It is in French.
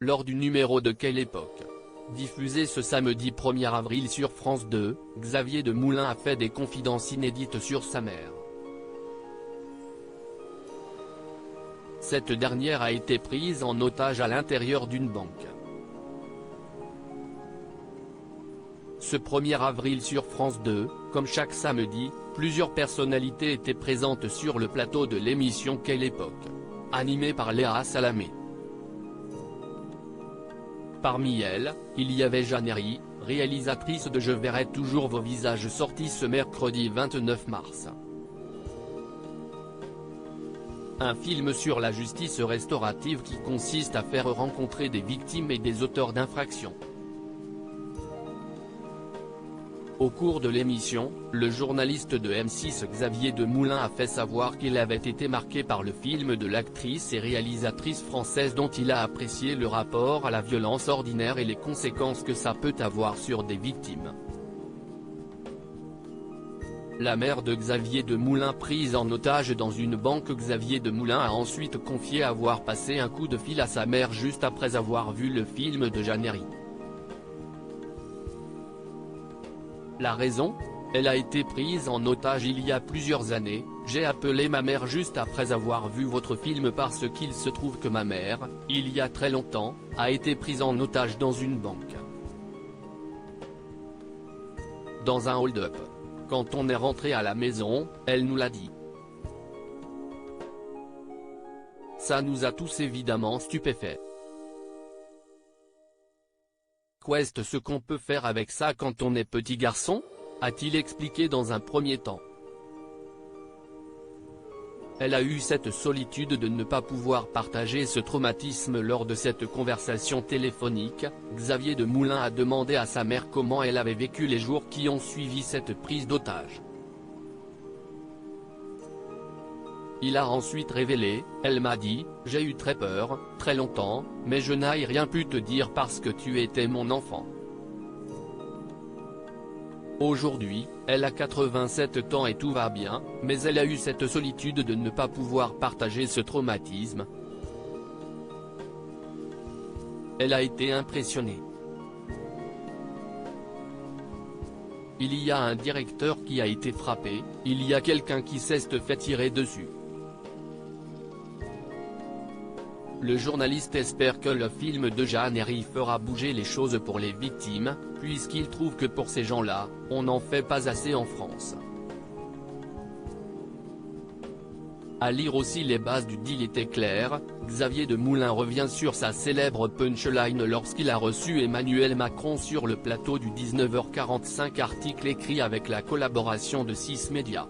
Lors du numéro de Quelle époque, diffusé ce samedi 1er avril sur France 2, Xavier de Moulin a fait des confidences inédites sur sa mère. Cette dernière a été prise en otage à l'intérieur d'une banque. Ce 1er avril sur France 2, comme chaque samedi, plusieurs personnalités étaient présentes sur le plateau de l'émission Quelle époque, animée par Léa Salamé. Parmi elles, il y avait Jeanne Herry, réalisatrice de Je verrai toujours vos visages, sorti ce mercredi 29 mars. Un film sur la justice restaurative qui consiste à faire rencontrer des victimes et des auteurs d'infractions. Au cours de l'émission, le journaliste de M6 Xavier de Moulin a fait savoir qu'il avait été marqué par le film de l'actrice et réalisatrice française dont il a apprécié le rapport à la violence ordinaire et les conséquences que ça peut avoir sur des victimes. La mère de Xavier de Moulin prise en otage dans une banque. Xavier de Moulin a ensuite confié avoir passé un coup de fil à sa mère juste après avoir vu le film de Jeanne Herry. La raison ? Elle a été prise en otage il y a plusieurs années, j'ai appelé ma mère juste après avoir vu votre film parce qu'il se trouve que ma mère, il y a très longtemps, a été prise en otage dans une banque. Dans un hold-up. Quand on est rentré à la maison, elle nous l'a dit. Ça nous a tous évidemment stupéfaits. Qu'est ce qu'on peut faire avec ça quand on est petit garçon ? A-t-il expliqué dans un premier temps. Elle a eu cette solitude de ne pas pouvoir partager ce traumatisme. Lors de cette conversation téléphonique, Xavier de Moulin a demandé à sa mère comment elle avait vécu les jours qui ont suivi cette prise d'otage. Il a ensuite révélé, elle m'a dit, j'ai eu très peur, très longtemps, mais je n'ai rien pu te dire parce que tu étais mon enfant. Aujourd'hui, elle a 87 ans et tout va bien, mais elle a eu cette solitude de ne pas pouvoir partager ce traumatisme. Elle a été impressionnée. Il y a un directeur qui a été frappé, il y a quelqu'un qui s'est fait tirer dessus. Le journaliste espère que le film de Jeanne Herry fera bouger les choses pour les victimes, puisqu'il trouve que pour ces gens-là, on n'en fait pas assez en France. À lire aussi les bases du deal étaient claires, Xavier de Moulin revient sur sa célèbre punchline lorsqu'il a reçu Emmanuel Macron sur le plateau du 19h45, article écrit avec la collaboration de 6 médias.